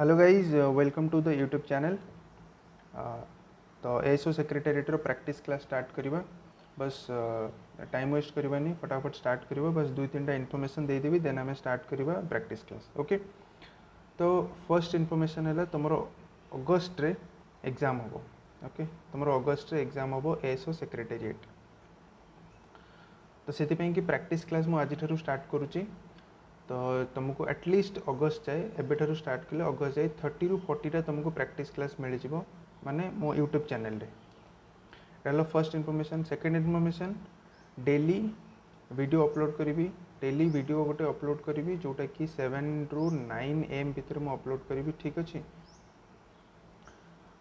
Hello guys, welcome to the YouTube channel. तो SO secretariat practice class start करवा। बस time waste करवानी, फटाफट स्टार्ट करवा। बस दुई तीन टा इनफॉरमेशन देदेवी, देन आम स्टार्ट करवा प्रैक्टिस क्लास। ओके, तो फर्स्ट इनफॉरमेशन है तुम अगस्ट रे एग्जाम हम। ओके, तुम अगस्ट रे एग्जाम हम एसओ सेक्रेटेरिएट। तो से कि प्रैक्टिस क्लास मुझे आज स्टार्ट करुच्ची। तो तुमको एटलिस्ट अगस्ट जाए एबेठारू स्टार्ट कले अगस्ट जाए 30 ରୁ 40टा तुमको प्रैक्टिस क्लास मिल जाव माने मो यूट्यूब चैनल रे। रहला first information. Second information, daily video upload करी। डेली वीडियो गोटे अपलोड करी जोटा कि 7 ରୁ 9 AM भितर मु अपलोड करी। ठीक अच्छे,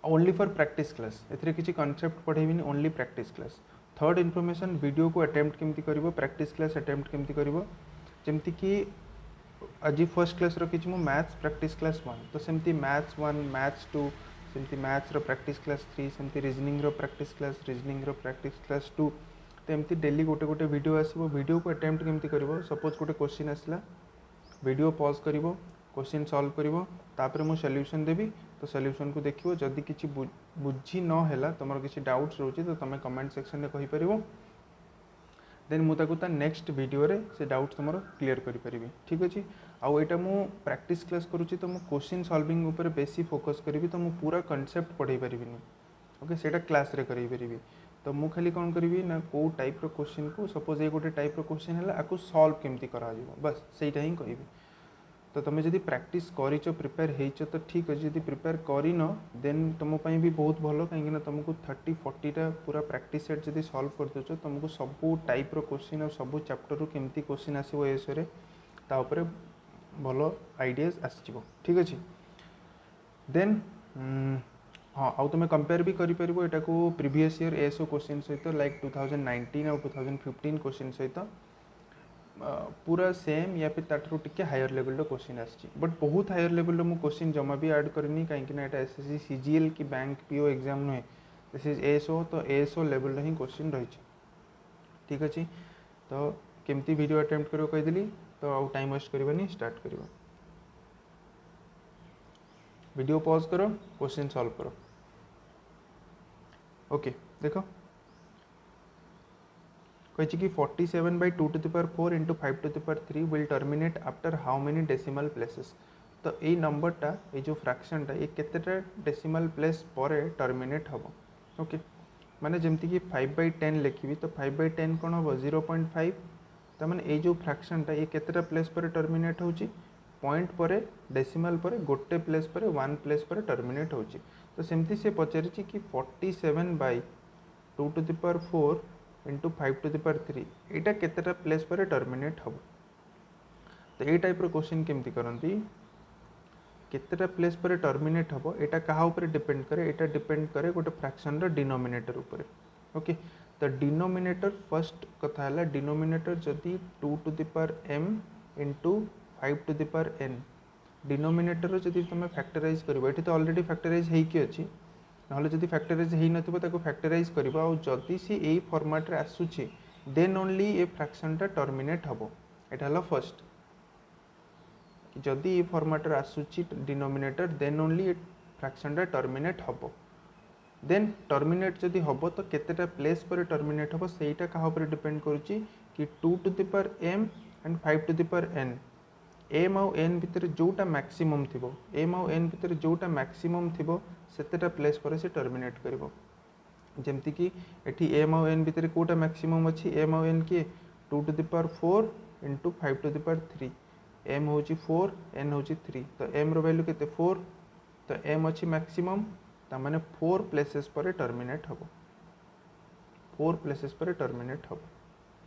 ओनली फॉर प्रैक्टिस क्लास, एथिरे किसी कॉन्सेप्ट पढ़ेबिनी, only practice class. Third information, video को अटेम्प्ट केमती करिवो, प्रैक्टिस क्लास अटेम्प्ट केमती करिवो। जेमती कि आज फर्स्ट क्लास रखी मु मैथ्स प्रैक्टिस क्लास 1, तो सेमती मैथ्स 1 मैथ्स 2, सेमती मैथ्स प्रैक्टिस क्लास 3, सेमती reasoning practice class, reasoning practice class 2। तो एमती डेली गोटे गोटे वीडियो आसो। वीडियो को अटेम्प्ट केमती करिवो, सपोज गोटे क्वेश्चन आसला, वीडियो पॉज करिवो, क्वेश्चन सॉल्व करिवो, तापर मु सॉल्यूशन देवी। तो सॉल्यूशन को देखिवो, जदि किछि बुझी न हैला, तमरो किछि डाउट्स रोची तो तमे कमेंट सेक्शन में कहि परिवो। देन मुझे नेक्स्ट वीडियो रे से डाउट तुम क्लीयर करी। ठीक अच्छे। आउ एटा मु प्रैक्टिस क्लास करुच्ची, तो मु क्वेश्चन सॉल्विंग ऊपर बेसी फोकस करी। तो मु पूरा कॉन्सेप्ट पढ़ाई पारिनी। ओके, सेटा क्लास रे करी पारिबी। तो मु खाली कौन करी ना, को टाइप रो क्वेश्चन को, सपोज ये गोटे टाइप रो क्वेश्चन है, आपको सॉल्व केमती करा जीवो, बस सेटा ही कहिबी। तो तुम जब प्रैक्टिस करिच, प्रिपेयर होइच तो ठीक अच्छे। जब प्रिपेयर करिन, देन तुम भी बहुत भल, कहीं तुमको 30-40टा पूरा प्रैक्टिस सेट जब सॉल्व कर दोच, तुमको सबू टाइप रो क्वेश्चन और सब चैप्टर रू केमती क्वेश्चन आसो एसओ तापर भल आइडियाज आसो। ठीक अच्छे। देन हाँ, आउ तुम कंपेयर भी कर पार को प्रीवियस ईयर एसओ क्वेश्चन सहित, लाइक 2019 और 2015 क्वेश्चन सहित पूरा सेम या फिर ताठू टिके हायर लेवल क्वेश्चन आसी। बट बहुत हायर लेवल मु क्वेश्चन जमा भी ऐड करनी, कहीं एसएससी सीजीएल की बैंक पीओ एग्जाम नुहे, दिस इज एसओ। तो एसओ लेवल ही क्वेश्चन रही। ठीक अच्छे। तो केमती वीडियो अटेम्प्ट करो कहीदेली, तो आउ टाइम वेस्ट करवानी, स्टार्ट करवा। वीडियो पॉज करो, क्वेश्चन सॉल्व करो। ओके, देखो कही कि 47/2⁴ into 5⁴ will terminate after how many decimal places. तो ये नंबरटा, ये जो फ्रैक्शनटा, ये केतेटा डेसिमल प्लेस पर टर्मिनेट हम। ओके, माने जमती कि 5/10 लिखी, तो 5/10 कौन हम 0.5। तो मैंने ये जो फ्रैक्शनटा, ये केतेटा प्लेस पर टर्मिनेट होची, पॉइंट पर, डेसिमल पर, गोटे प्लेस पर, 1 प्लेस पर टर्मिनेट होची। तो सेमती से पचारि कि 47/2⁴ इंटू 5⁴ यहाँ केतेटा प्लेस पर टर्मिनेट हम। तो ये टाइप क्वेश्चन केमती करती, केतेटा प्लेस पर टर्मिनेट हम, यहाँ क्या ऊपर डिपेंड करे, यहाँ डिपेंड करे गोटे फ्रैक्शन डिनोमिनेटर ऊपर। ओके, तो डिनोमिनेटर फर्स्ट कथा है, डिनोमिनेटर जदि 2m इंटू 5n, डिनोमिनेटर जदि तुम फैक्टराइज कर, ये तो ऑलरेडी फैक्टराइज होइकी अच्छी, ना जब फैक्टराइज हो नथिबो फैक्टराइज कर, जदि सी ए फॉर्मेट रे आसुची, देन ओनली ए फ्रैक्शनटा टर्मिनेट हम। यहाँ है फर्स्ट, जदि ये फॉर्मेट रे आसुची डिनोमिनेटर, देन ओनली ए फ्रैक्शनटा टर्मिनेट हम। देन टर्मिनेट जदि हम तो केतेटा प्लेस पर टर्मिनेट हम, सेटा क्या ऊपर डिपेंड करुच्ची कि 2m एंड 5n, एम आउ एन भितर जोटा मैक्सिमम थी, एम आउ एन भितर जोटा मैक्सिमम थी, सेतेटा प्लेस पर से टर्मिनेट करिवो। जेमती कि एठी एम आउ एन भितर कोटा मैक्सिमम अच्छी, एम आउ एन किए 2⁴ इंटू 5⁴। एम हूँ 4, एन हूँ 3, तो एम रैल्यू के 4, तो एम अच्छी मैक्सिमम, ताने 4 प्लेसेस पर टर्मिनेट हम, 4 प्लेसेस पर टर्मिनेट हम।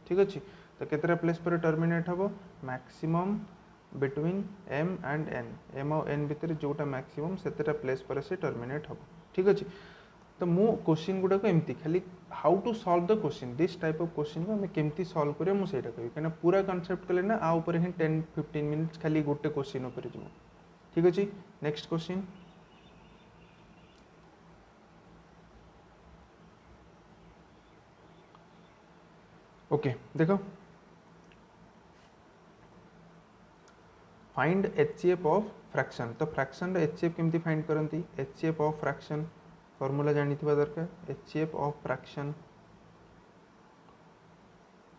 ठीक अच्छे। तो केतेटा प्लेस पर टर्मिनेट हम, maximum between M and N, M और एन भितर जोटा मैक्सिमम सेतेटा प्लेस पर से टर्मिनेट हम। ठीक अच्छे। तो मु क्वेश्चन गुड़ाक एमती खाली how to solve the question, this type of question को आम केमती सॉल्व करिया मुझे कहि, कहीं पूरा कॉन्सेप्ट कले ना आ ऊपर ही 10-15 मिनट्स खाली गोटे क्वेश्चन ऊपर जीव। ठीक अच्छे। Next question. ओके, देखो फाइंड HCF ऑफ फ्रैक्शन। तो फ्रैक्शन HCF केमती फाइंड करती HCF ऑफ फ्रैक्शन फॉर्मूला जानी दरकार HCF ऑफ फ्रैक्शन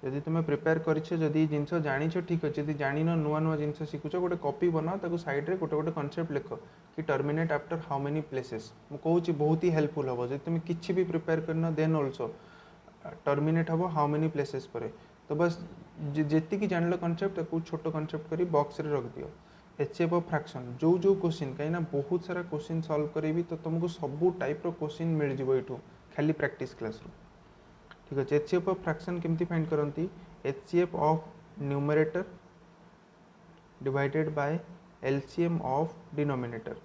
जदि तुम प्रिपेयर करी जिनस जानी ठीक अच्छे जब जान नुआ नुआ जिन शिखुच गोटे कॉपी बनाओ ताको साइड रे गोटे गोटे कॉन्सेप्ट लिख कि terminate after how many places मुझे बहुत ही हेल्पफुल हम जब तुम किसी भी प्रिपेयर करना देन ऑल्सो टर्मिनेट हम हाउ मेनी प्लेसेस पर तो बस जी जान कॉन्सेप्ट छोट कॉन्सेप्ट कर बॉक्स रे रख दियो HCF ऑफ फ्रैक्शन जो जो क्वेश्चन कहीं बहुत सारा क्वेश्चन सॉल्व करी तो तुमको सब टाइप क्वेश्चन मिल जाए ये खाली प्रैक्टिस क्लास रू ठीक है। HCF ऑफ फ्रैक्शन केमती फाइंड करती HCF of numerator divided by LCM of denominator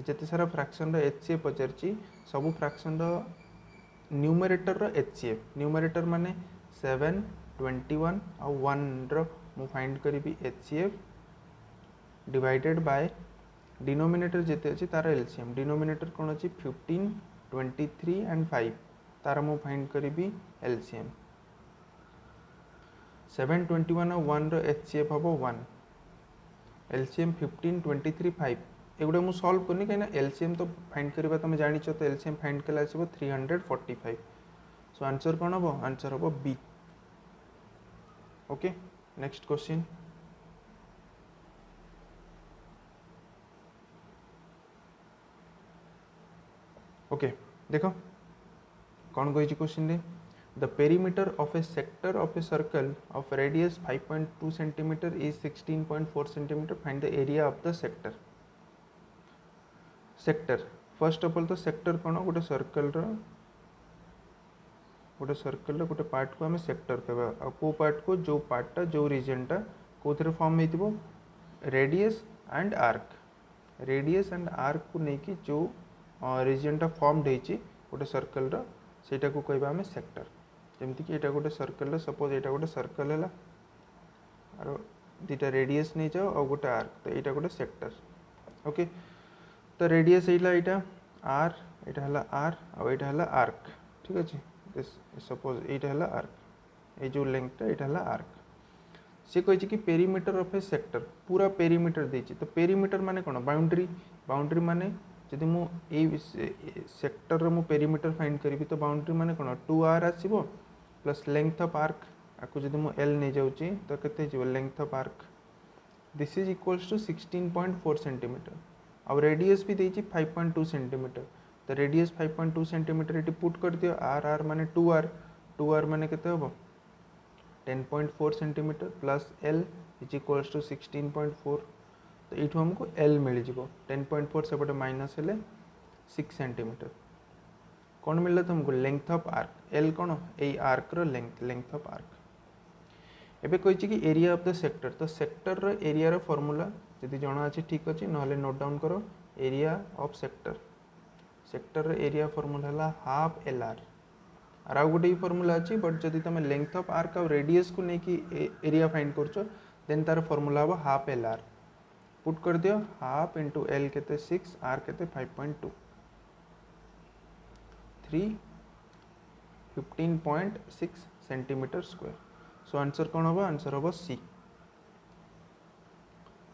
जिते सारा फ्रैक्शन HCF पचार सब फ्रैक्शन न्यूमरेटर HCF न्यूमरेटर माने 7 21 और 1 मु फाइंड करी HCF डिवाइडेड बाय डिनोमिनेटर जिते अच्छी तार LCM डिनोमिनेटर कौन अच्छी 15 23 एंड 5 तार मु फाइंड करी LCM 7 21 और 1 HCF हम 1 LCM 15 23 5 एगुड़ा मुझे सॉल्व करनी कहीं LCM तो फाइंड करवा तुम जान तो LCM फाइंड कले आसो 345 सो आंसर कौन हम आंसर हम B. Okay next question okay देखो कौन कही क्वेश्चन रे the perimeter of a sector of a circle of radius 5.2 centimetre is 16.4 centimetre find the area of the sector. Sector first of all तो sector कौन गोटे circle गोटे part को आम सेक्टर कहवा को पार्ट को जो पार्टा जो रीजनटा कौन फॉर्म हो रेडियस एंड आर्क को लेकिन जो रीजनटा फॉर्म होती गोटे सर्कल सेटा को कहवा आम सेक्टर जमती कि यहाँ गोटे सर्कल सपोज यहाँ गोटे सर्कल है और दुटा रेडियस नहीं जाओ और गोटे आर्क तो यहाँ गोटे सेक्टर। ओके तो रेडियस यहाँ आर यहाँ आर और आर्क ठीक अच्छे सपोज यहाँ आर्क ये जो लेंथटा यहाँ आर्क सी कही कि पेरीमीटर ऑफ ए सेक्टर पूरा पेरीमीटर देती तो पेरीमीटर माने कौन बाउंड्री बाउंड्री माने जदि मु सेक्टर मु पेरीमीटर फाइंड करी तो बाउंड्री माने कौन 2r आसो प्लस लेंथ ऑफ आर्क आपको जब मु l नहीं जाऊँगी तो केते length of arc this is equals to 16.4 centimetre और रेडियस भी देती 5.2 सेंटीमीटर तो रेडियस 5.2 सेंटीमीटर ये पुट कर दियो आर माने 2r माने केते हम 10.4 centimetre plus l is equals to 16.4 तो ये हमको l मिल जाव 10.4 सेपटे माइनस हेले 6 सेंटीमीटर कौन मिलला तुमको लेंथ ऑफ आर्क l कौन ए आर्क रो लेंथ ऑफ आर्क एबे कही कि एरिया ऑफ द सेक्टर तो सेक्टर रो एरिया रो फार्मूला जदि जना अछि ठीक अछि नहले नोट डाउन करो एरिया ऑफ सेक्टर रो एरिया फार्मूला हला हाफ LR और आउ गोटे फार्मूला अच्छी बट जदि तुम लेंथ ऑफ आर्क और रेडियस को लेकिन एरिया फाइंड कर देन तार फार्मूला हम हाफ LR पुट कर दियो हाफ इंटू L केते 6 R केते 5.2 15.6 सेंटीमीटर स्क्वायर सो आंसर कौन हम आंसर हम सी।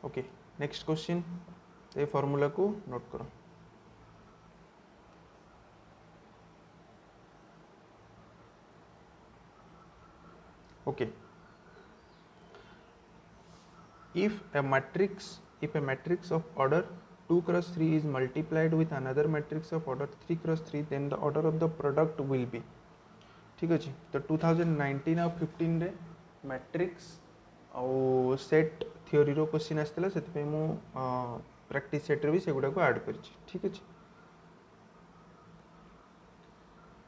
ओके नेक्स्ट क्वेश्चन ये फार्मूला को नोट करो okay if a matrix of order 2 cross 3 is multiplied with another matrix of order 3 cross 3 then the order of the product will be ठीक अच्छे तो 2019 और 15 रे मैट्रिक्स आउ सेट थ्योरी रो question आसला से मु प्रैक्टिस सेट रे भी सेगुडा को ऐड करी ठीक अच्छे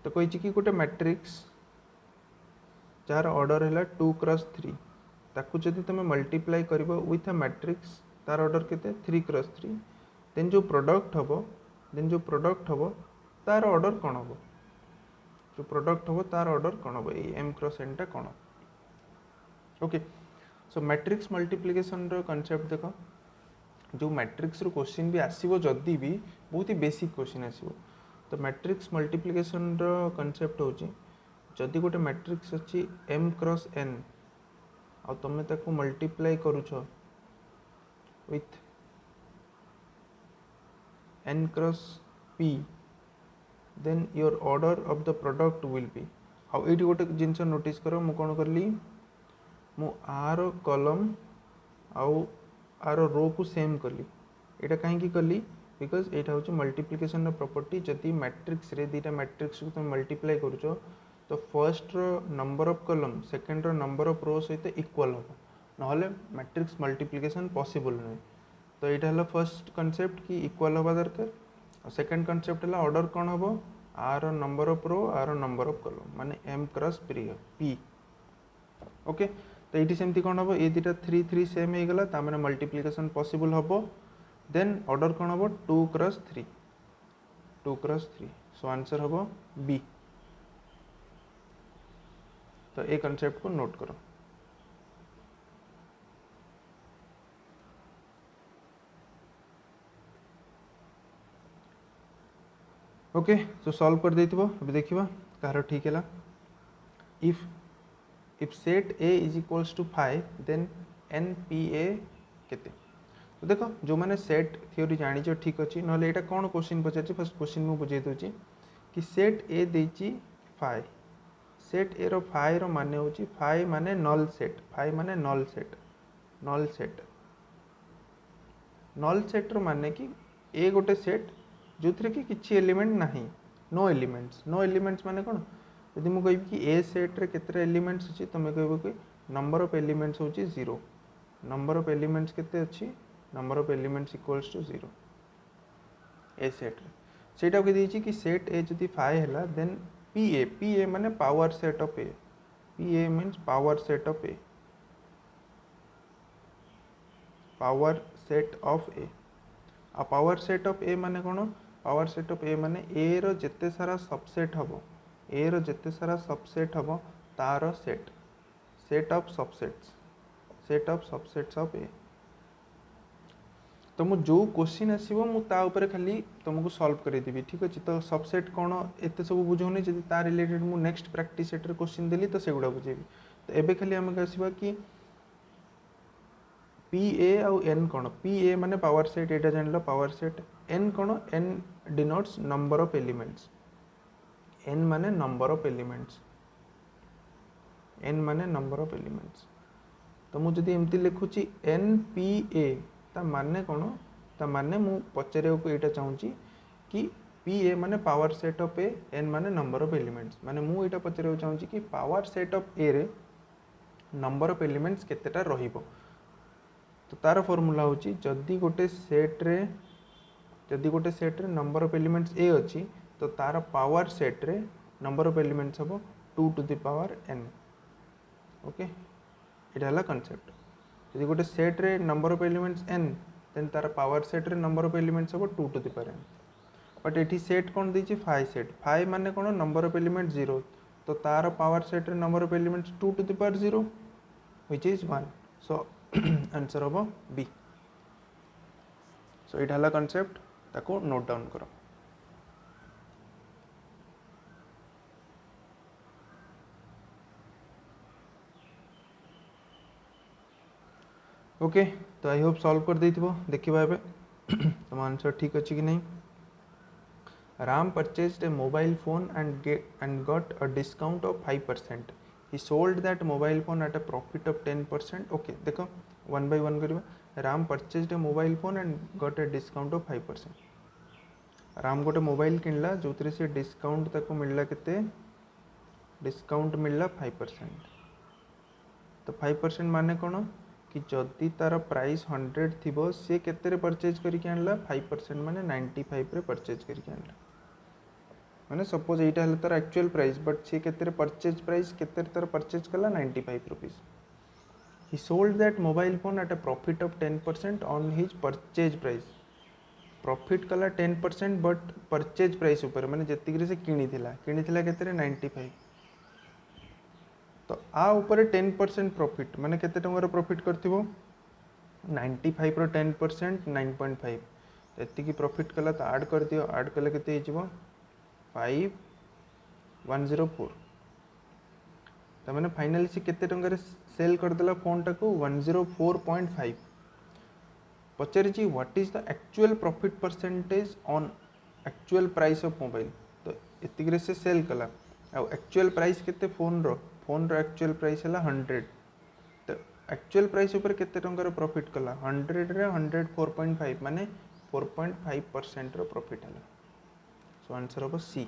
तो कही कि गोटे मैट्रिक्स जार ऑर्डर है 2 क्रॉस 3 ताकू जदि तुम मल्टीप्लाई कर विथ अ मैट्रिक्स तार ऑर्डर केते 3 क्रॉस 3 देन जो प्रोडक्ट हम तार ऑर्डर कौन हम जो प्रोडक्ट हम तार ऑर्डर कौन हम ये m क्रॉस n टा कौन। ओके सो मैट्रिक्स मल्टीप्लिकेशन रो कांसेप्ट देखो जो मैट्रिक्स रो क्वेश्चन भी आसीबो जदी भी बहुत ही बेसिक क्वेश्चन आसीबो तो मैट्रिक्स मल्टीप्लिकेशन रो कांसेप्ट होची जदि गोटे मैट्रिक्स अच्छी m क्रॉस n आ तुम ताको मल्टीप्लाई करूछ with n cross p then your order of the product will be. आउ ये गोटे जिनस नोटिस कर मु कौन कली मु आर कॉलम आउ आर रो को सेम कली। एटा कहीं कली बिकज एटा हूँ मल्टीप्लिकेशन प्रॉपर्टी। जदि मैट्रिक्स रे दीटा मैट्रिक्स को तुम मल्टीप्लाई करूछ तो फर्स्ट रो नंबर ऑफ कॉलम सेकंड रो नंबर ऑफ रो सहित इक्वल हम ना मैट्रिक्स मल्टीप्लिकेशन पॉसिबल नुहे। तो यहाँ है फर्स्ट कॉन्सेप्ट कि इक्वल हवा दरकार। सेकंड कॉन्सेप्ट है ऑर्डर कौन हम are number of row are number of column माने m क्रॉस p। ओके तो ये सेमती कौन हम ये दुटा 3 3 सेम हो गला तार मल्टीप्लिकेशन पॉसिबल हम। देन ऑर्डर कौन हम 2 क्रॉस 3 2 क्रॉस 3 सो आंसर हम बी। तो ये कॉन्सेप्ट को नोट करो। ओके सो सॉल्व कर देथिबो। अभी देखिबा कार ठीक है। If set A is equals to 5 then N P A केते। तो देखो जो मैंने सेट थ्योरी जानी ठीक अच्छी ना यहाँ कौन क्वेश्चन पचार फर्स्ट क्वेश्चन मुझे बुझे दूसरी कि सेट ए देची 5 सेट ए रो 5 रो माने होची 5 माने नल सेट 5 माने null set null set null set रो माने कि ए गोटे सेट जो थी कि किसी एलिमेंट नहीं नो एलिमेंट्स माने कौन यदि मुझे कह कि ए सेट रे केते एलिमेंट्स अच्छी तुम कह कि नंबर ऑफ एलिमेंट्स होची 0 नंबर ऑफ एलिमेंट्स केते अच्छी number of elements equals to 0 a set रे सेटा के दीची कि सेट ए जदि 5 हैला देन पी ए माने power set of A P A means power set of A power set of A आ पावर सेट ऑफ ए माने कौन पावर सेट ऑफ ए माने ए रो जेते सारा सबसेट हबो ए रो जेते सारा सबसेट हबो तार set set of subsets of A. तो मु जो क्वेश्चन आसीबो मु ता ऊपर खाली तुमको सॉल्व कर देबी ठीक अछि। तो सबसेट कौन एते सब बुझौनी जदि ता रिलेटेड मु नेक्स्ट प्रैक्टिस सेट रे क्वेश्चन देली तो सेगुडा बुझेबी। तो एबे खाली हम आसीबा कि पी ए आउ एन कौन पी ए माने पावर सेट एटा जानलो पावर सेट एन कौन N denotes number of elements N माने नंबर ऑफ एलिमेंट्स एन माने नंबर ऑफ एलिमेंट्स। तो मु जदि एमती लिखुची एन पी ए ता माने कौन ता माने मु पचारे को एटा चाहूची कि पी ए माने power set of A N माने नंबर ऑफ एलिमेंट्स माने मु एटा पचारे को चाहूची कि पावर सेट ऑफ ए रे नंबर ऑफ एलिमेंट्स केतेटा रहिबो। तो तार फॉर्मूला होची जदि गोटे सेट रे नंबर ऑफ एलिमेंट्स ए अच्छी तो तार पावर सेट रे नंबर ऑफ एलिमेंट्स हम 2 to the power n। Okay इटा हला कांसेप्ट जदि गोटे सेट रे number of elements n then तार पावर सेट रे नंबर ऑफ एलिमेंट्स हम 2 to the power n। But एठी सेट कौन दीची 5 सेट 5 माने कौन नंबर ऑफ एलिमेंट्स 0 तो तार पावर सेट रे number of elements 2 to the power 0 which is 1 so answer हम बी। सो इट हला कांसेप्ट ताको नोट डाउन करो। ओके तो आई होप सॉल्व कर देथिबो देखिबा एबे तुम आंसर ठीक अछि कि नहीं। Ram purchased A mobile phone and got a discount of 5%. He sold that mobile phone at a profit of 10%. Okay देखो वन बाय वन करवा। Ram purchased A mobile phone and got a discount of 5%। Ram गोटे mobile किनला जो से discount ताको मिलला केते discount मिलला 5%। तो 5% माने कौन कि जदि तार प्राइस 100 थिबो से केते रे परचेज करके आनला 5% माने 95 रे परचेज करके आनला माने सपोज एटा हला तार एक्चुअल प्राइस बट से केते रे परचेज प्राइस केते रे तार परचेज कला 95 rupees. He sold that mobile phone at a profit of 10% on his purchase price. Profit कला 10% बट परचेज प्राइस ऊपर माने जतिक से किनिथिला केते रे 95। तो आ ऊपर 10% प्रॉफिट माने केते टंगर प्रॉफिट करथिबो 95 रो 10% 9.5 तो एति की प्रॉफिट कला तो ऐड कर दियो ऐड कले केते हिजबो 5104। मैंने फाइनाली से केते टंका सेल करदेला फोनटा को 104.5 पचारि what is the actual profit percentage on actual price of mobile तो एतिक से सेल कला एक्चुअल प्राइस केते फोन रो एक्चुअल प्राइस है 100 तो एक्चुअल प्राइस ऊपर केते टंकार प्रॉफिट कला 100 रे 104.5 माने 4.5% रो प्रॉफिट है सो आंसर हम सी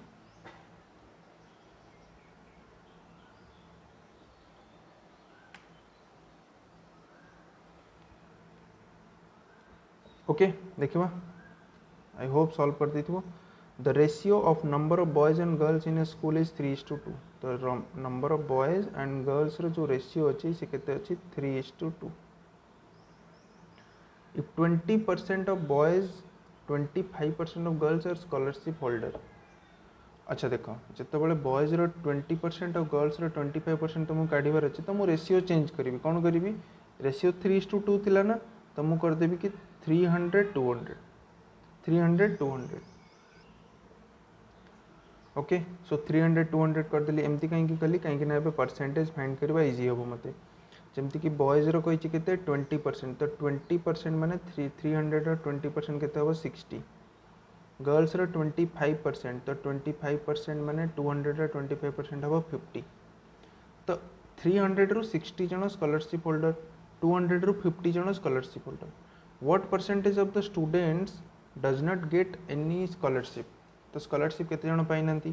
ओके देखिबा आई होप सॉल्व कर देथिबो the ratio of number of boys and girls in a school is 3:2 तो number of boys and girls रो जो रेशियो अछि से केते अछि 3:2 if 20% of boys 25% of girls are scholarship holder अच्छा देखो जिते बॉयज रो 20% और गर्ल्स रो 25% तुमको काढ़ार अच्छे तो मुझे रेशियो चेंज करी कौन करी रेशियो 3:2 थिला ना तो मुझे करदेवी कि 300 200 300 200 ओके सो 300 200 करदेली एमती कहीं कली कहीं परसेंटेज फाइंड करवा इजी हम मत जमती कि बॉयज रो कही केते 20% तो 20% माने 300 रो 20% केते हो 60 गर्ल्स रो 25% तो 25% माने 200 रो 25% हो 50 तो 300 रू 60 जन स्कॉलरशिप होल्डर 200 रू 50 जन scholarship holder what percentage of the students does not get any scholarship तो स्कॉलरशिप केते जन पाई नांती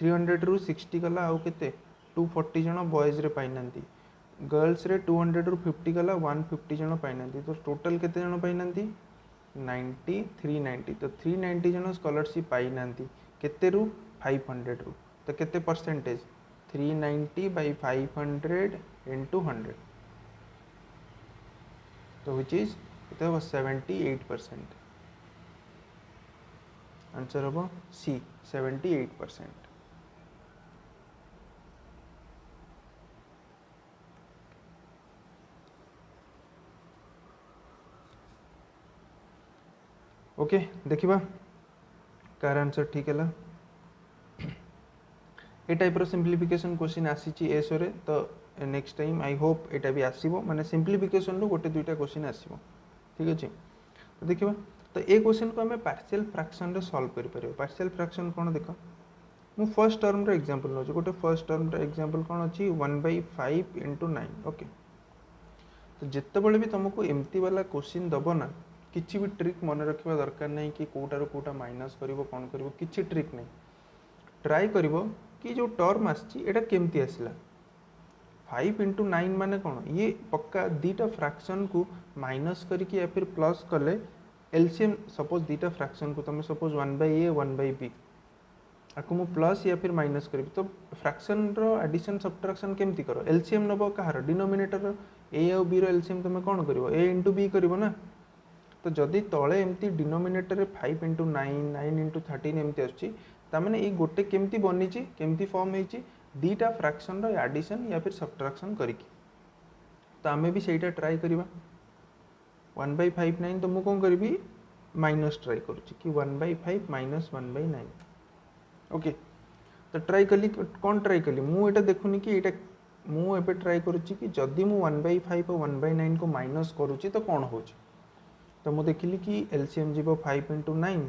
300 रू 60 गला आउ केते 240 जन बॉयज रे पाई नांती गर्ल्स रे 200 रू 50 गला 150 जन पाई नांती तो टोटल केते जन पाई नांती 90 390 तो 390 जन स्कॉलरशिप पाई नांती केते रू 500 रू तो केते परसेंटेज 390 by 500 into 100 तो which is it was 78% answer हम सी 78% ओके देखिबा कार आंसर ठीक है ए टाइप रो सिंप्लिफिकेशन क्वेश्चन आसी एस रे तो नेक्स्ट टाइम आई होप एटा भी आसीबो माने सिंप्लिफिकेशन रो गोटे दुईटा क्वेश्चन आसीबो ठीक अछि तो देखिबा तो ए क्वेश्चन को हमें पार्शियल फ्रैक्शन रे सॉल्व करि परिबो पार्शियल फ्रैक्शन कोन देखो मु फर्स्ट टर्म रो एग्जांपल नो गोटे फर्स्ट टर्म रो एग्जांपल कोन अछि 1/5 * 9 ओके तो जिते बळे भी तुमको एमती वाला क्वेश्चन दबो ना किछि भी ट्रिक मन रखिबा दरकार नहीं कि कोटारो कोटा माइनस करिवो कोन करिवो किछि ट्रिक नहीं ट्राई करिवो कि जो टर्म आछि एटा केमती आसिला 5 * 9 माने कोन ये पक्का दीटा फ्रैक्शन को माइनस करके या फिर प्लस कले एलसीएम सपोज दीटा फ्रैक्शन को तुम सपोज 1/a 1/b आको मु प्लस या फिर माइनस करी तो फ्रैक्शन रो एडिशन सब्ट्रैक्शन केमती करो LCM Nebo Kahar denominator a और b रो एलसीएम तुम कोन करिवो a * b करिवो ना तो जदि तले एमती डिनोमिनेटर रे 5 * 9 9 * 13 एमती आछि ता माने ए गोटे केमती बनी छि केमती फॉर्म हेछि दीटा फ्रैक्शन रो एडिशन या फिर सब्ट्रैक्शन करिकि तो आमे भी सेटा ट्राई करिवा 1/5 9 तो मु कोन करबी माइनस ट्राई करूछि कि 1/5 माइनस 1/9 ओके तो ट्राई कली कौन ट्राई कली मु एटा देखुनी कि एटा मु एबे ट्राई करूछि कि जदि मु 1/5 और 1/9 को माइनस करूछि तो कौन होछि तो मु देखिली कि एलसीएम जीवो 5 * 9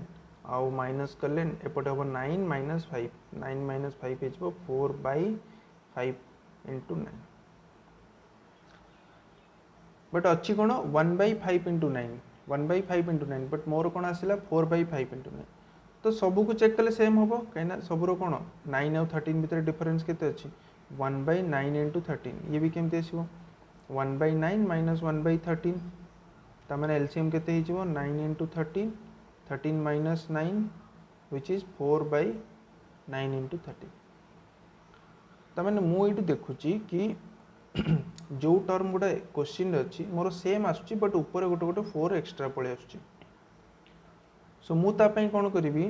आउ माइनस कले एपटे हम 9 - 5 9 - 5 हेजबो 4/5 * 9 बट अच्छी कोन 1/5 * 9 1/5 * 9 बट मोर कोन आसिला 4/5 * 9 तो सबू को चेक कले सेम होबो कहिना सबरो कोन 9 और 13 भीतर डिफरेंस केते अछि 1/9 * 13 ये भी केमते आसीबो 1/9 - 1/13 ता माने एलसीएम केते हिजबो 9 * 13 13 - 9 व्हिच इज 4/9 * 13 ता माने मु एटु देखुची कि जो टर्म गुडा क्वेश्चन अछि मोर सेम आछी बट ऊपर गोटे गोटे 4 एक्स्ट्रा पळे आछी सो मु ता पई कोन करबी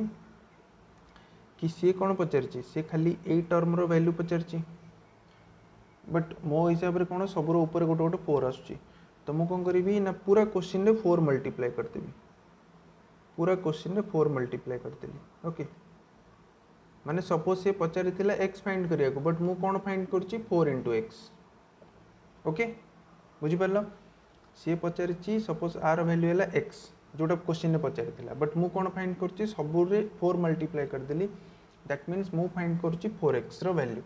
कि से कोन पचरची से खाली ए टर्म रो वैल्यू पचरची बट मो हिसाब रे कोन सबरो ऊपर गोटे गोटे 4 आछी तो मु कोन करबी ना पूरा क्वेश्चन रे 4 मल्टीप्लाई कर देबी पूरा क्वेश्चन रे 4 मल्टीप्लाई कर देली ओके माने सपोज से पचारि x फाइंड करिया को बट मु कोन फाइंड करछि 4 * x ओके बुझी परलो सी पचारि सपोज आर वैल्यू है x जोटा क्वेश्चन ने पचारि बट मु कोन फाइंड करछि सबु रे 4 मल्टीप्लाई कर देली दैट मींस मु फाइंड करछि 4x रो वैल्यू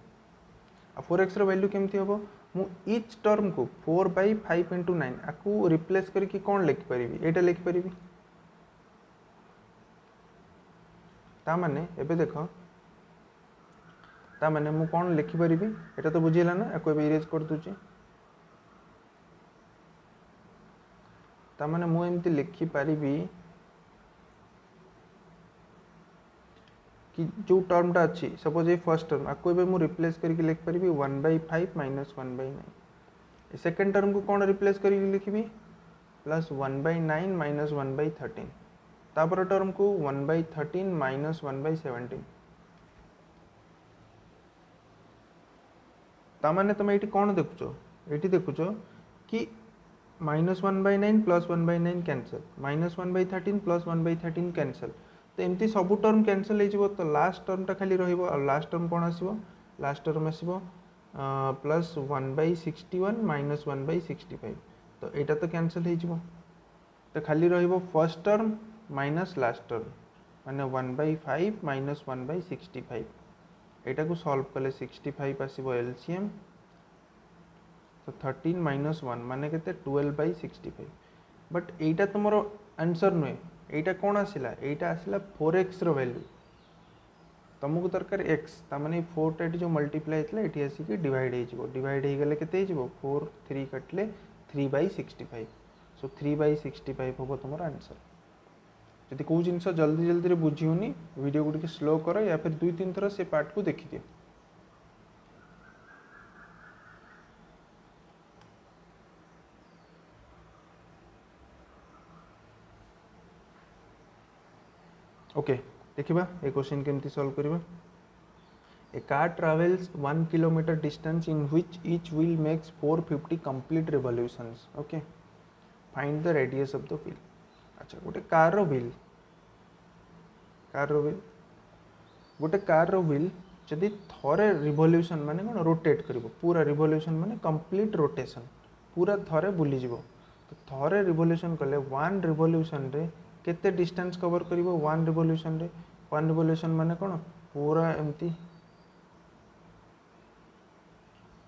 आ 4x रो वैल्यू केमती हबो मु ईच टर्म को 4/5 * 9 आकु रिप्लेस करके कोन लिख परिबी एटा लिख परिबी ता माने एबे देखो ता माने मु कोन लिखि परिबी एटा तो बुझिला ना आकु एबे इरेज कर दूची ता माने मु एमती लिखि परिबी कि जो टर्म टा अच्छी सपोज ये फर्स्ट टर्म आकु एबे मु रिप्लेस करके लिख परिबी 1/5 - 1/9 सेकंड टर्म को कोन रिप्लेस करके लिखिबी प्लस 1/9 - 1/13 तापर टर्म को 1/13 - 1/17 ता माने तुम एटी कोन देखुचो एटी देखुचो कि -1/9 + 1/9 कैंसल -1/13 + 1/13 कैंसल तो एमती सब टर्म कैंसल हो तो लास्ट टर्म टा खाली रहिबो और लास्ट टर्म कोन आसीबो लास्ट टर्म आसीबो प्लस 1/61 - 1/65 तो एटा तो कैंसल हो तो खाली रहिबो first term minus last term माने 1/5 - 1/65 एटा को सॉल्व कले 65 आसीबो एलसीएम तो 13 - 1 माने केते 12/65 but Etah तुमरो answer नुए Etah cone आसिला Etah आसिला 4x row value तुमको दरकार x ता माने 4 टा जो मल्टीप्लाई हेतले एठी आसी के डिवाइड हे जिवो डिवाइड हे गेले केते हे जिवो 4 3 कटले 3/65 सो 3/65 होबो तुमरो आंसर जदि को जिनस जल्दी जल्दी रे बुझियोनी वीडियो को टिके स्लो करो या फिर 2-3 थरा से पार्ट को देखि दियो ओके देखिबा ए क्वेश्चन केमती सॉल्व करबा a car travels 1 kilometre distance in which each wheel makes 450 complete revolutions okay find the radius of the wheel अच्छा गोटे कार रो व्हील गोटे कार रो व्हील जदि थरे रिवॉल्यूशन माने कोन रोटेट करिवो पूरा रिवॉल्यूशन माने कंप्लीट रोटेशन पूरा थरे बुली जिवो तो थरे रिवॉल्यूशन कले 1 रिवॉल्यूशन रे केते डिस्टेंस कवर करिवो 1 रिवॉल्यूशन रे 1 रिवॉल्यूशन माने कोन पूरा एम्ति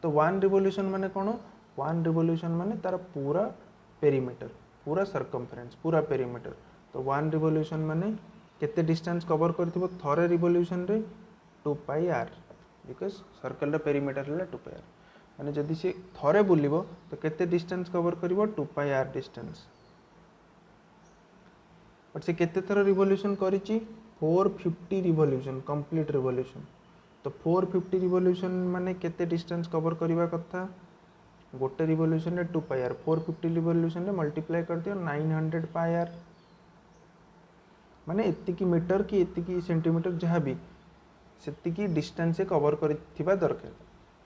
तो 1 रिवॉल्यूशन माने कोन 1 रिवॉल्यूशन माने तार पूरा पेरीमीटर पूरा सर्कमफरेंस पूरा पेरीमीटर तो 1 रिवॉल्यूशन माने केते डिस्टेंस कवर करथिबो थरे रिवॉल्यूशन रे 2πr बिकॉज़ सर्कल रा पेरीमीटर हला 2πr माने जदि से थरे बुलिबो तो केते डिस्टेंस कवर करिवो 2πr डिस्टेंस बट से केते थर रिवॉल्यूशन करिछि 450 रिवॉल्यूशन कंप्लीट रिवॉल्यूशन तो 450 रिवॉल्यूशन माने केते डिस्टेंस कवर करिवा कथा गोटे रिवॉल्यूशन रे 2πr 450 रिवॉल्यूशन रे मल्टीप्लाई कर दियो 900πr माने एति की मीटर की एति की सेंटीमीटर जहाँ भी सेति की डिस्टेंस से कवर करिथिबा दरकार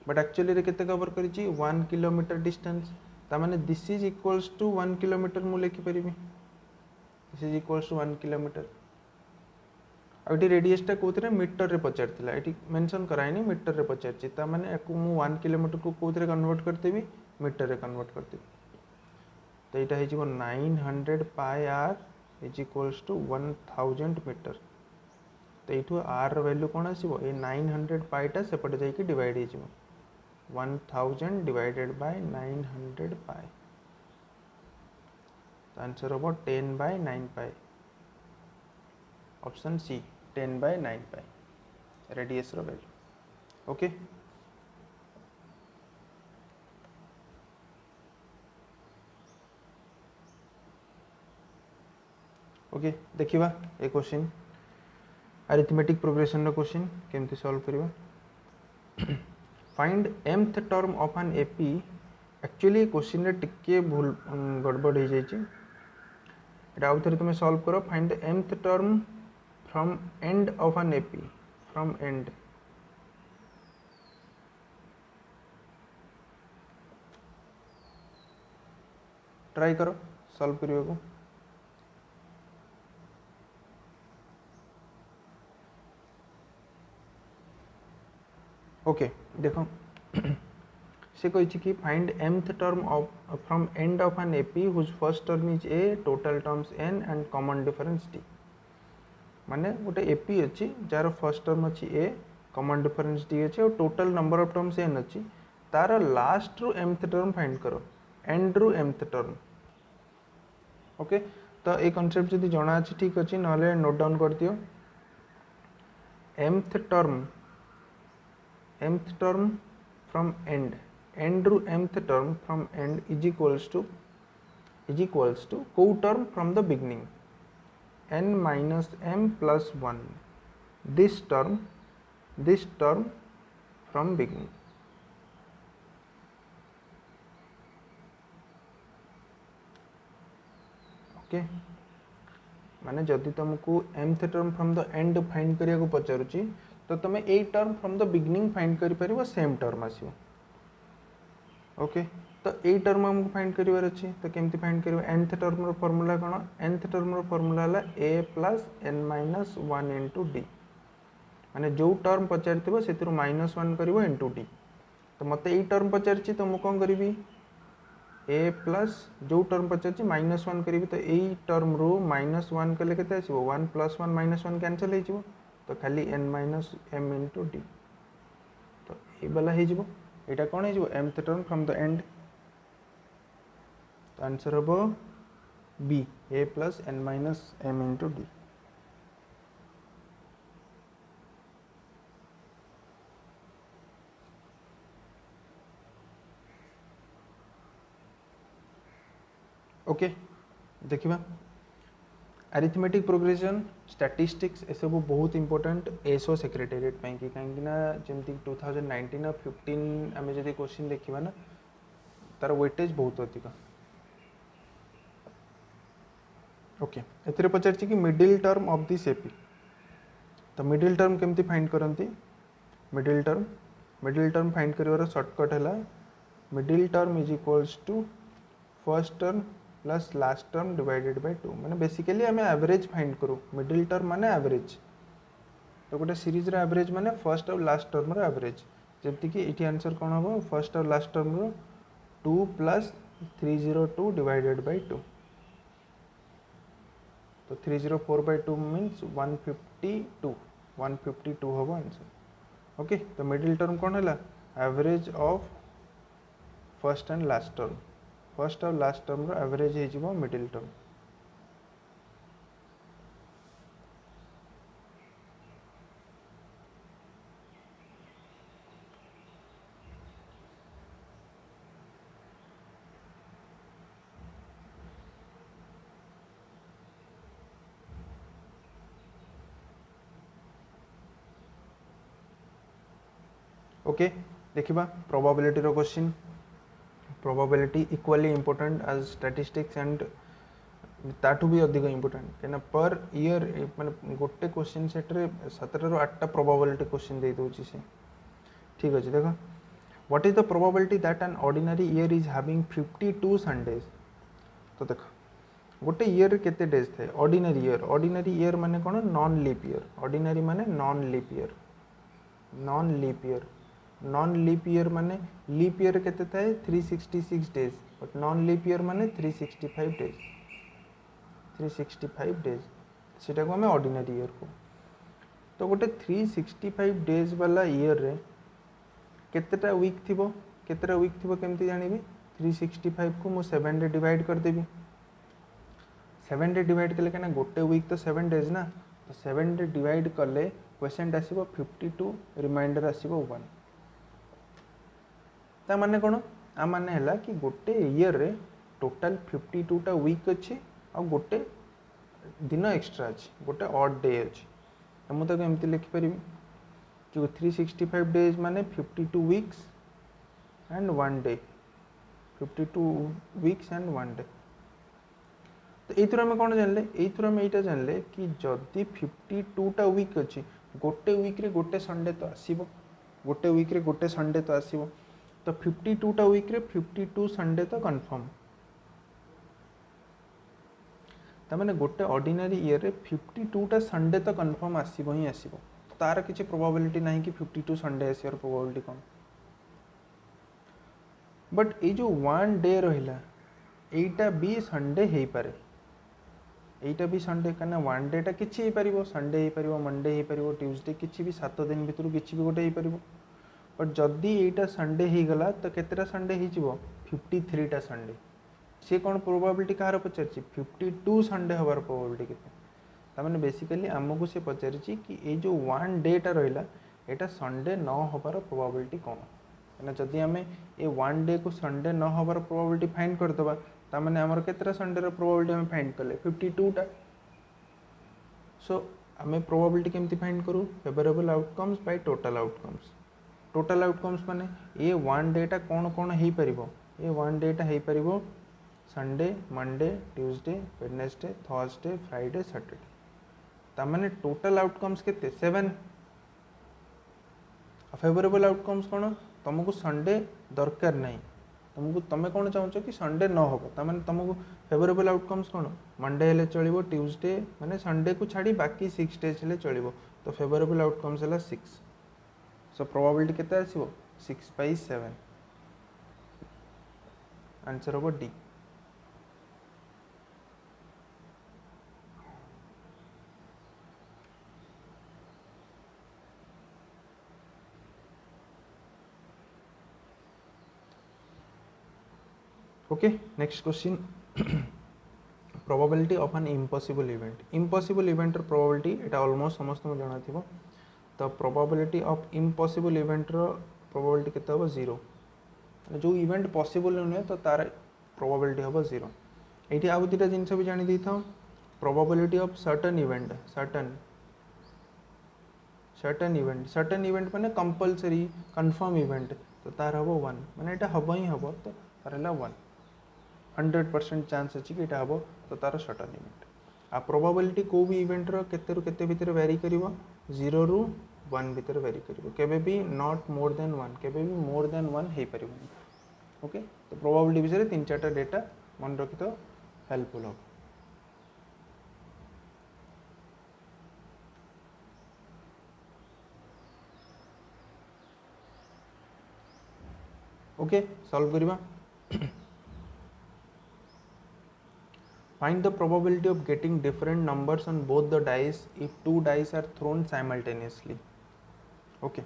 बट एक्चुअली रे केते कवर करिछि 1 किलोमीटर डिस्टेंस ता माने this is equals to 1 kilometre मु लिखि परिबी this is equals to 1 kilometre आउटी रेडियस टा कोथरे मीटर रे पचारथिला एटी मेंशन कराइनी मीटर रे पचारछि ता माने एकु मु 1 किलोमीटर को कोथरे कन्वर्ट करतेबी मीटर रे कन्वर्ट करतेबी तो एटा हे जिवो 900πr is equals to 1000 metre तो ये आर वैल्यू कौन आसो ये 900π टा सेपटे जाइए डिवाइड हो 1000 डिवाइडेड बाय 900π तो आंसर हम 10/9π ऑप्शन सी 10/9π रेडियस रो वैल्यू ओके ओके देखिबा ए क्वेश्चन अरिथमेटिक प्रोग्रेशन रो क्वेश्चन केमती सॉल्व करबा find mth term of an AP actually question रे टिके भूल गड़बड़ हो जाइए एटा आउ थरे तुम सॉल्व करो find mth term from end of an AP from end ट्राई करो सॉल्व करियो को ओके देखो से कही कि find mth term of from end of an AP whose first term is a total terms n and common difference d माने गोटे एपी अच्छी जार फर्स्ट टर्म अच्छी a कॉमन डिफरेंस d अच्छी और total number of terms n अच्छी तार last रु mth टर्म फाइंड करो एंड रु mth टर्म ओके तो ये कॉन्सेप्ट जदि जना अच्छी ठीक अच्छी ना नोट डाउन कर दियो mth टर्म फ्रॉम एंड रु mth term from end is equals to को term from the beginning n minus m plus 1 this term from beginning okay माने जदि तुमको mth term from the end find करिया को पचारुची तो तुम ए term from the beginning find करि परिबो सेम टर्म आसीबो ओके तो ए टर्म हमको फाइंड करिवार अछि तो केमती फाइंड करबा nth टर्म रो फार्मूला कोन nth टर्म रो फार्मूला हला a plus n minus 1 into d माने जो टर्म पचारथिबो सेतिरो -1 करिवो into d तो मते ए टर्म पचारछि तो मु कोन करिवि a plus जो टर्म पचारछि -1 करिवि तो ए टर्म रो -1 कले केते आसीबो 1 plus 1 -1 कैंसिल हे जिवो तो खाली n minus m into d तो ए वाला हे जिवो एटा कोन हे जिवो mth term from the end तो आंसर हम B a plus n minus m into d okay देखिबा अरिथमेटिक प्रोग्रेशन स्टैटिस्टिक्स ए सब बहुत इंपोर्टेंट एसओ सेक्रेटेरिएट ପାଇଁ कि काहेकि ना जेमति 2019 और 15 आमे जदि क्वेश्चन देखिबा ना तार वेटेज बहुत अधिक ओके एथिरे पचारछि कि middle term of this AP तो मिडिल टर्म केमती फाइंड करंती मिडिल टर्म फाइंड करिवार शॉर्टकट हैला middle term is equals to first term plus last term divided by 2 माने बेसिकली हमें एवरेज फाइंड करू मिडिल टर्म माने एवरेज तो गोटे सीरीज रो एवरेज माने फर्स्ट और लास्ट टर्म रो एवरेज जेमति कि इठी आंसर कोन हो फर्स्ट और लास्ट टर्म रो 2 प्लस 302 डिवाइडेड बाय 2 तो 304 by 2 means 152 होगा आंसर ओके तो मिडिल टर्म कौन है average of first and last term first और लास्ट टर्म रो एवरेज है जीवो मिडिल टर्म ओके देखिबा प्रोबेबिलिटी रो question probability equally important as statistics and ताठू भी अधिक इंपोर्टेंट केना पर ईयर माने गोटे क्वेश्चन सेट रे 17 रो 8टा प्रोबेबिलिटी क्वेश्चन दे दोची से ठीक अछि देखो what is the probability that an ordinary year is having 52 Sundays तो देखो गोटे ईयर केते डेज थे ऑर्डिनरी ईयर माने कोन नॉन लीप ईयर ऑर्डिनरी माने नॉन लीप ईयर माने लीप ईयर केते थाए 366 days but non leap year माने 365 डेज सेटा को हमें ऑर्डिनरी ईयर को तो गोटे 365 डेज वाला ईयर रे केतेटा वीक थिबो केमती जानिबी 365 को मु 7 रे डिवाइड कर देबी 7 रे डिवाइड कले केना गोटे वीक तो 7 डेज ना तो 7 रे डिवाइड कले क्वेश्चन आसीबो 52 रिमाइंडर आसीबो 1 ता माने कोन आ माने हला कि गोटे ईयर रे टोटल 52 टा वीक अछि आ गोटे दिन एक्स्ट्रा अछि गोटे ऑड डे अछि त मु ताको एमति लिखि परिबी कि 365 डेज माने 52 weeks and 1 day 52 weeks and 1 day तो एथुर हम कोन जानले एथुर हम एटा जानले कि जदी 52 टा वीक अछि गोटे वीक रे गोटे संडे तो आसीबो गोटे वीक रे गोटे संडे तो आसीबो तो 52 टा वीक रे 52 संडे तो कंफर्म ता माने गोटे ऑर्डिनरी ईयर रे 52 टा संडे तो कंफर्म आसीबो ही आसीबो तार किसी प्रोबेबिलिटी नहीं कि 52 संडे आसियार प्रोबेबिलिटी कौन। बट ये जो 1 डे रहिला एटा भी संडे हो पारे, एटा भी संडे कहीं 1 डेटा किसी हो संडे हो मंडे हो ट्यूसडे किसी भी 7 दिन भितर किसी भी गोटे हो। बट जदि एटा संडे हो गला तो केतेटा संडे हो 53टा संडे। सी कौन प्रोबेबिलिटी कहार पचार 52 संडे हबार प्रोबेबिलिटी केते। तामाने बेसिकली आमको से पचार कि ये जो 1 डेटा रहा यहाँ संडे न हबार प्रोबेबिलिटी कौन। कहीं जदि आम ये 1 डे को संडे न हबार प्रोबेबिलिटी फाइंड करदे तामाने आमर केतेटा संडे प्रोबेबिलिटी आम फाइंड कले 52टा। सो आम प्रोबेबिलिटी केमती फाइंड करूँ favourable outcomes by total outcomes. Total outcomes माने ये 1 डेटा कौन कौन हो पार, ये 1 डेटा हो पार Sunday Monday Tuesday Wednesday Thursday Friday Saturday. तामाने टोटल आउटकम्स केते 7। फेवरेबल आउटकम्स कौन तुमको संडे दरकार नहीं, तुमको तुम कौन चाहो कि संडे न हो तामाने तुमको फेवरेबल आउटकम्स कौन मंडे हेले चलिबो ट्यूसडे माने संडे को छाड़ी बाकी 6 डेज हेले चलिबो। तो फेवरेबल आउटकम्स है 6। सो प्रोबेबिलिटी केते आसीबो 6/7। आंसर हम D. Okay next question probability of an impossible event. Impossible event probability Etah almost समस्त को जाना थिबो। तो probability of impossible event probability केते हो 0। जो इवेंट पॉसिबल नुहे तो तार प्रोबेबिलिटी हम 0। ये आउ दुटा जिनस भी जानी था probability of certain event certain event माने कंपलसरी कन्फर्म इवेंट तो तार हम 1 माने एटा हम ही हम तो तार 1 100% चांस अच्छी कि हम तो तार सर्टन इवेंट। आ प्रोबेबिलिटी को भी इवेंट केते रु केते भितर वेरी करिवो 0 रु 1 भितर वेरी करिवो केबे भी नॉट मोर देन 1 केबे भी मोर देन 1 हे परिवो। ओके तो प्रोबेबिलिटी विषय 3-4टा डेटा मन रखि तो हेल्पफुल हो। ओके सॉल्व करिवा। Find the probability of getting different numbers on both the dice if 2 dice are thrown simultaneously. Okay.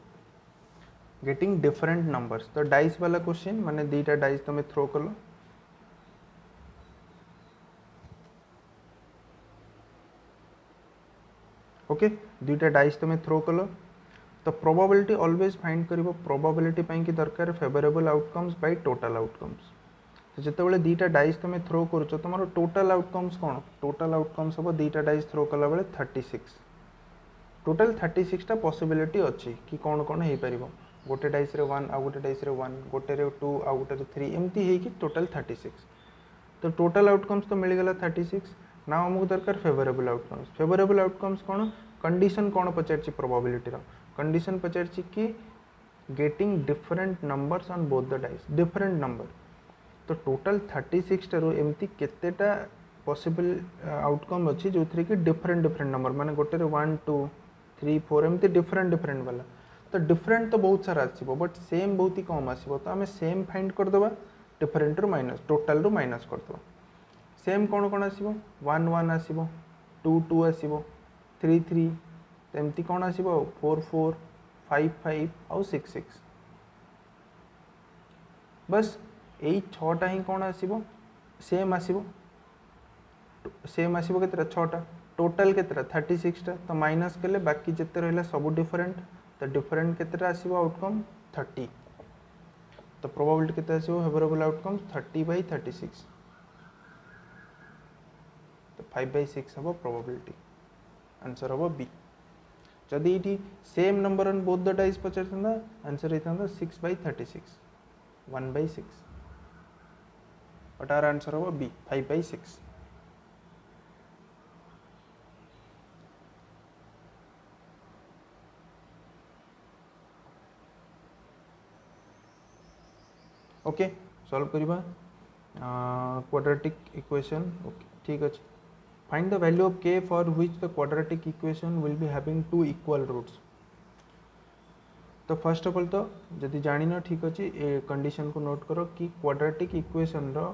Getting different numbers तो dice वाला क्वेश्चन माने दीटा dice तुम थ्रो कलो ओके दुईटा डाइस तुम थ्रो कलो तो प्रोबेबिलिटी ऑलवेज फाइंड करिवो प्रोबेबिलिटी पई कि दरकार favourable outcomes by total outcomes. तो जिते दीटा डाइस तुम थ्रो करुच तुम टोटल आउटकम्स कौन टोटल आउटकम्स हम दीटा डाइस थ्रो कला बेले 36 टोटल 36टा पॉसिबिलिटी अच्छी कि कौन कौन हो पार गोटे डाइस रे 1 आउ गोटे डाइस रे 1 गोटे रे 2 आउ गोटे रे 3 एमती है कि टोटल 36। तो टोटल आउटकम्स तो मिलगला 36 ना आमको दरकार फेवरेबल आउटकम्स कौन कंडीशन कौन पचार प्रोबेबिलिटी कंडीशन पचार कि getting different numbers on both the dice different number. तो टोटल 36 टारू एमती केतेटा पॉसिबल आउटकम अच्छी जो थी कि डिफरेंट नंबर माने गोटे 1 2 3 4 एमती डिफरेंट वाला। तो डिफरेंट तो बहुत सारा आसो बट सेम बहुत ही कम आसो तो आम सेम फाइंड करदे डिफरेंट रु माइनस टोटाल रु माइनस करदे। सेम कौन कौन आसो 1 1 आसो 2 2 आसो 3 3 एमती कौन आसो 4 4 5 5 आउ 6 6 बस यही 6टा ही कौन आसो सेम आसो के 6टा टोटाल के 36टा तो माइनस कले बाकी जिते रहा सब डिफरेंट तो डिफरेंट के आसो आउटकम 30। तो प्रोबेबिलिटी के आसो फेवरेबल आउटकम 30/36 तो 5/6 हम प्रोबेबिलिटी आंसर हम बी। जदि ये same number on both the dice पचार आंसर होता 6/36 1/6 बट आर आंसर हम बी 5/6। ओके सॉल्व करिबा क्वाड्रेटिक इक्वेशन। ओके ठीक अच्छे find the value of k for which the quadratic equation will be having 2 equal roots. तो फर्स्ट ऑफ ऑल तो जदि जान ठीक अच्छे ए कंडीशन को नोट करो कि क्वाड्रेटिक इक्वेशन रो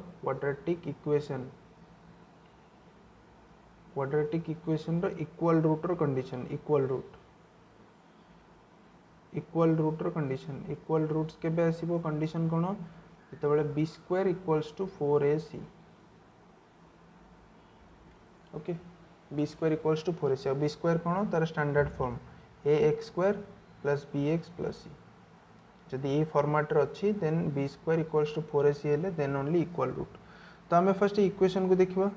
इक्वल रूट रो कंडीशन इक्वल रूट रो कंडीशन इक्वल रूट्स केबे आसीबो कंडीशन कोन जेतेबेले b square equals to 4ac ओके b square equals to 4ac b square कोन तार standard form ax square plus bx plus c जदि ये फॉर्मेट रे अछि then b square equals to 4ac हेले देन ओनली इक्वल रूट तो आमे फर्स्ट इक्वेशन को देखिबा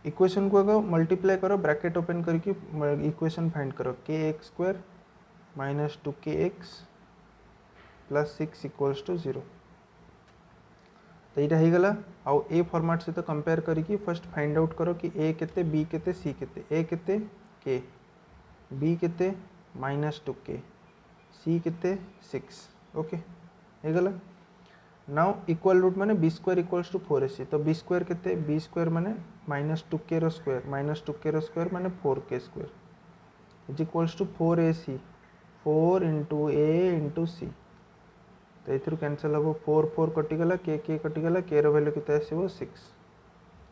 इक्वेशन को अगर मल्टीप्लाई करो ब्रैकेट ओपन करके इक्वेशन फाइंड करो kx square minus 2kx plus 6 equals to 0 तो यहाँ हो गला आउ ए फॉर्मेट सहित कंपेयर करिकी फर्स्ट फाइंड आउट करो कि ए केते बी केते सी केते ए केते के बी केते माइनस 2k सी केते 6 ओके हो गला नाउ इक्वल रूट माने b square equals to 4ac तो बी स्क्वायर केते बी स्क्वायर माने माइनस 2k रो स्क्वायर माने 4k square is equals to 4ac 4 into a into c तो ये कैंसल हम 4 4 कटिगला के कटिगला के वैल्यू के आसो 6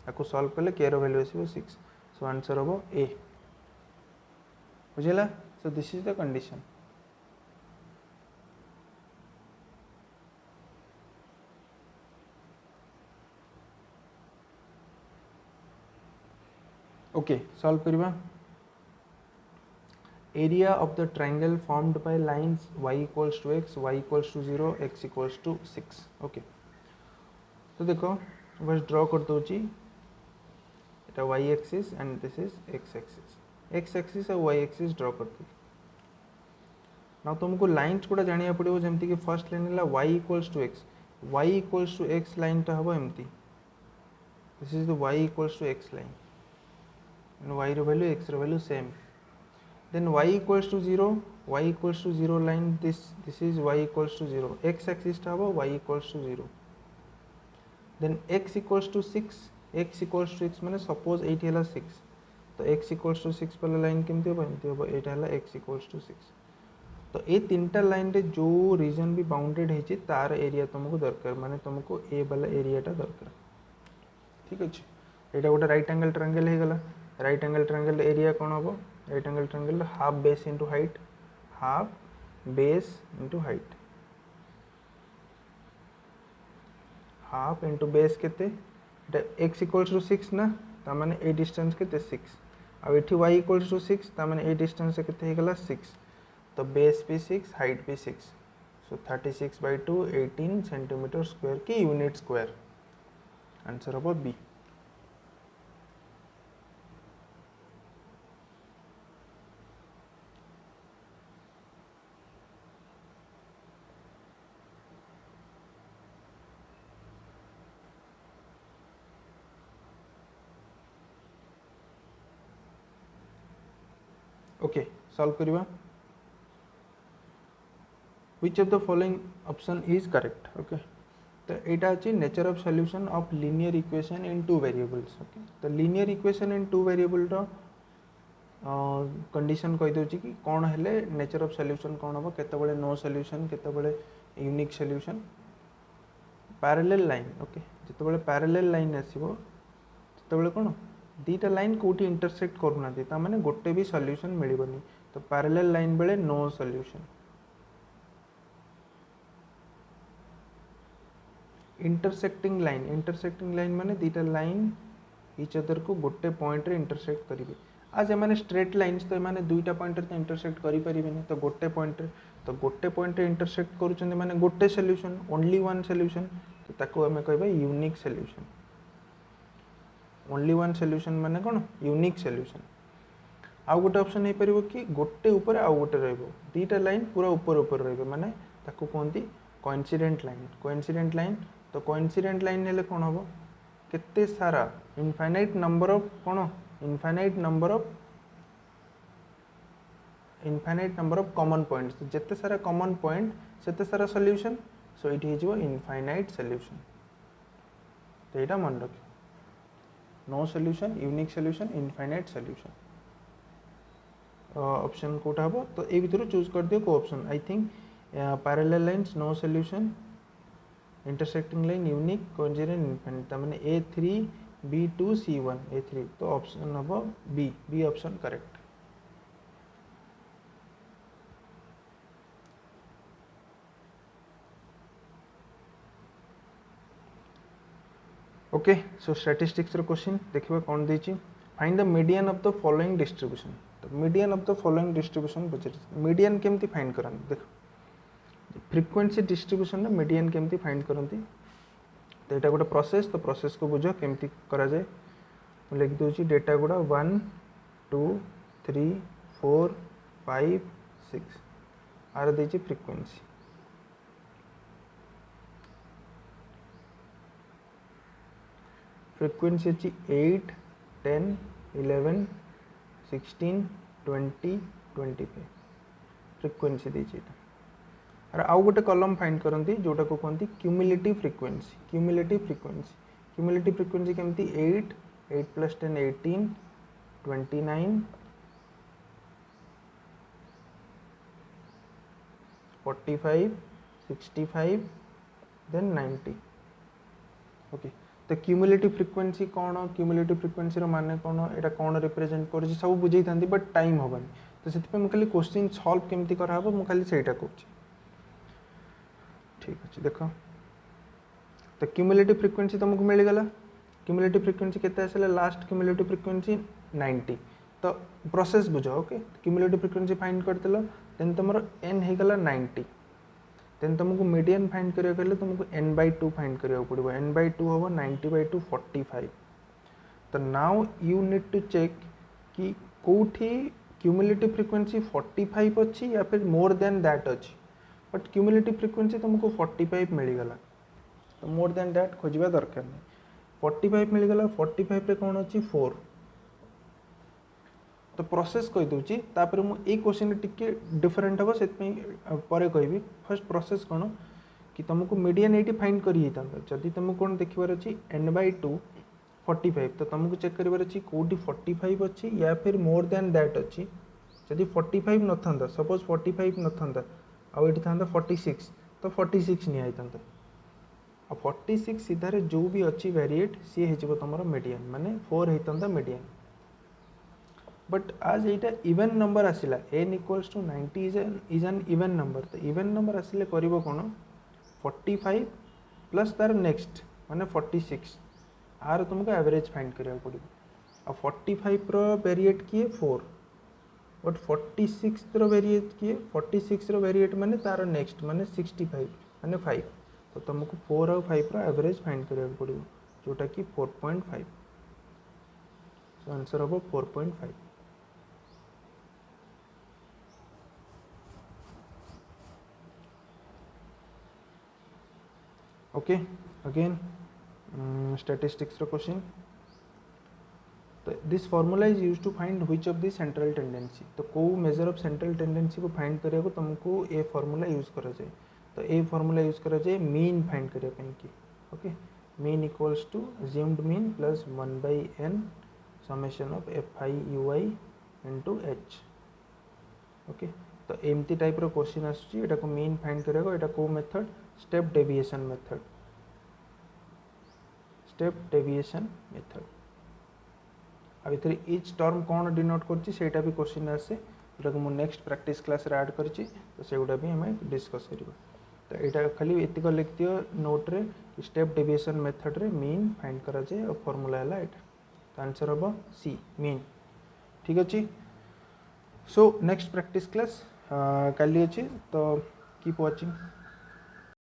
आपको सॉल्व कले के वैल्यू आसो 6 सो आंसर हम ए बुझेला so this is the condition okay solve करबा area of the triangle formed by lines y equals to x, y equals to 0, x equals to 6 okay तो देखो बस ड्रॉ कर दोची एटा y axis and this is x axis और y axis draw कर दो ना तुमको लाइंस कोडा जानिया पड़िबो जेमति कि फर्स्ट लाइन हला y equals to x line ता हबो एमति this is the y equals to x line and y रो वैल्यू x रो value same then y equals to 0 line this is y equals to 0 x axis ta habo y equals to 0 then x equals to 6 माने suppose 8 हला 6 तो x equals to 6 वाला line केमति हो एमति हो एटा हला x equals to 6 तो ए तीनटा line रे जो रीजन भी बाउंडेड है तार एरिया तुमको दरकार माने तुमको ए वाला एरिया टा दरकार ठीक अछि एटा गोटे राइट एंगल ट्रायंगल हे गला राइट एंगल ट्रायंगल एरिया कोन हबो right angle triangle half base into height half into base केते x इक्वल्स टू 6 ना ता माने ए डिस्टेंस केते 6 अब एठी y इक्वल्स टू 6 ता माने ए डिस्टेंस केते हे गला 6 तो बेस भी 6 हाइट भी 6 सो 36/2 18 सेंटीमीटर स्क्वायर की यूनिट स्क्वायर आंसर हबो बी ओके सॉल्व करिवा which of the following option is correct okay तो एटा अछि nature of solution of linear equation in two variables okay तो linear equation in two variable रो condition कहि दोछि कि कोन हेले नेचर ऑफ सॉल्यूशन कोन हो केते बळे नो सॉल्यूशन केते बळे unique solution parallel line okay जते बळे पैरेलल लाइन आसीबो तते बळे कोन दीटा लाइन कोठी इंटरसेक्ट करूना ता माने गोटे भी सॉल्यूशन मिलिबनी तो पैरेलल लाइन बेले नो सॉल्यूशन इंटरसेक्टिंग लाइन माने दीटा लाइन ईच अदर को गोटे पॉइंट रे इंटरसेक्ट करिवे आज एमाने स्ट्रेट लाइंस तो एमाने दुईटा पॉइंट रे इंटरसेक्ट करि परिबेनी तो गोटे पॉइंट रे इंटरसेक्ट करूचंदे माने गोटे सॉल्यूशन ओनली वन सॉल्यूशन तो ताको हमें कहबा unique solution only one solution माने कोन यूनिक सॉल्यूशन आउ गोटे ऑप्शन हे परिबो कि गोटे ऊपर आउ गोटे रहबो दीटा लाइन पूरा ऊपर रहबे माने ताको कोनती कोइंसिडेंट लाइन तो कोइंसिडेंट लाइन हेले कोन हबो केते सारा इनफाइनाइट नंबर ऑफ कोन infinite number of common points जेते सारा कॉमन पॉइंट सेते सारा solution so it is infinite solution तो एटा मन रखियो no solution unique solution infinite solution option कोटा हम तो ये भितर चूज कर दियो को option I think parallel lines no solution intersecting line unique congruent infinite माने A3 B2 C1 A3 तो ऑप्शन हम B option correct. Okay so statistics रो क्वेश्चन देखिबा कोन देछि find the median of the following distribution तो median of the following distribution पचर median केमती फाइंड करन देख फ्रीक्वेंसी डिस्ट्रीब्यूशन रे मीडियन केमती फाइंड करंती तो एटा गोटे प्रोसेस तो प्रोसेस को बुझो केमती करा जाए मैं लिख दूची डेटा गुड़ा 1 2 3 4 5 6 आर देछि फ्रीक्वेंसी फ्रीक्वेंसी अच्छी 8 10 11 16 20 25 फ्रीक्वेंसी देछि अरे आउ गोटे कॉलम फाइंड करंती जोटा को कहती क्यूमुलेटिव फ्रीक्वेंसी क्यूमुलेटिव फ्रीक्वेंसी केमती 8 8 प्लस 10 18 29 45 65 देन 90 ओके तो क्यूमुलेटिव फ्रीक्वेंसी कौन क्यूमुलेटिव फ्रीक्वेंसी रो माने कौन एटा कौन रिप्रेजेंट कर सब बुझे था बट टाइम होबनी तो से खाली क्वेश्चन सॉल्व केमती करा हम खाली सेटा कहूँ ठीक अच्छे देख तो क्यूमुलेटिव फ्रीक्वेंसी तुमको मिलगला क्यूमुलेटिव फ्रीक्वेंसी केते आसला लास्ट क्यूमुलेटिव फ्रीक्वेंसी 90 तो प्रोसेस बुझ ओके क्यूमुलेटिव फ्रीक्वेंसी फाइंड करदेल देन तुम n होगला 90 देन तुमको मीडियन फाइंड करिया कहले तुमको n/2 फाइंड करिया पड़ो n/2 हम 90/2 45 तो now you need to check कि कोठी क्यूमुलेटिव फ्रीक्वेंसी 45 अच्छी या फिर मोर देन दैट अच्छी बट क्यूमुलेटिव फ्रीक्वेंसी तुमको 45 मिलगला तो मोर देन दैट खोजा दरकार नहीं 45 मिलगला 45 रे कौन अच्छी 4 तो प्रोसेस कही दूची तापर मु ए क्वेश्चन टिके डिफरेंट हम से परे कहबी फर्स्ट प्रोसेस कौन कि तुमको मीडियन एटी फाइंड करी जदि तुमको कौन देखिबार अच्छी n/2 45 तो तुमको चेक करिबार अच्छी कोठी 45 अच्छी या फिर मोर देन दैट अच्छी जदि 45 न था सपोज 45 न था आउट था 46 तो 46 नहीं था आ 46 सीधारे जो भी अच्छी वेरिएट सी हो तुम मीडियन माने 4 होता मीडियन बट आज यहाँ इवेन नंबर आसला n equals to 90 is an even number तो इवेन नंबर आसिले कर कौन 45 प्लस तार नेक्स्ट माने 46 आर तुमको एवरेज फाइंड करा पड़ो आ 45 रो वेरिएट किए 4 बट 46 रो वेरिएट किए 46 रो वेरिएट माने तार नेक्स्ट माने 65 माने 5 तो तुमको 4 और 5 रो एवरेज फाइंड करा पड़ो जोटा कि 4.5 सो आंसर हम 4.5 ओके अगेन स्टैटिस्टिक्स रो क्वेश्चन तो this formula is use to find which of the central tendency तो को मेजर ऑफ सेंट्रल टेंडेंसी को फाइंड करिया को तुमको ए फॉर्मूला यूज करा जाए तो ए फॉर्मूला यूज करा जाए मीन फाइंड करिया पई की okay mean equals to assumed mean plus 1/n summation of fi ui into h okay तो एमती टाइप रो क्वेश्चन आसुची एटा को मीन फाइंड करिया को एटा को मेथड स्टेप डेविएशन मेथड अब इधर इच टर्म कौन डिनोट करछि सेटा भी क्वेश्चन आसे जोटा को मु नेक्स्ट प्रैक्टिस क्लास रे ऐड करछि तो सेगुडा भी हमें डिस्कस करिबा तो एटा खाली एतिक लिख दियो नोट रे कि स्टेप डेविएशन मेथड रे मीन फाइंड करा जाए और फार्मूला हला एटा तो आंसर हबो सी मीन ठीक अछि सो नेक्स्ट प्रैक्टिस क्लास काली अछि तो कीप वाचिंग।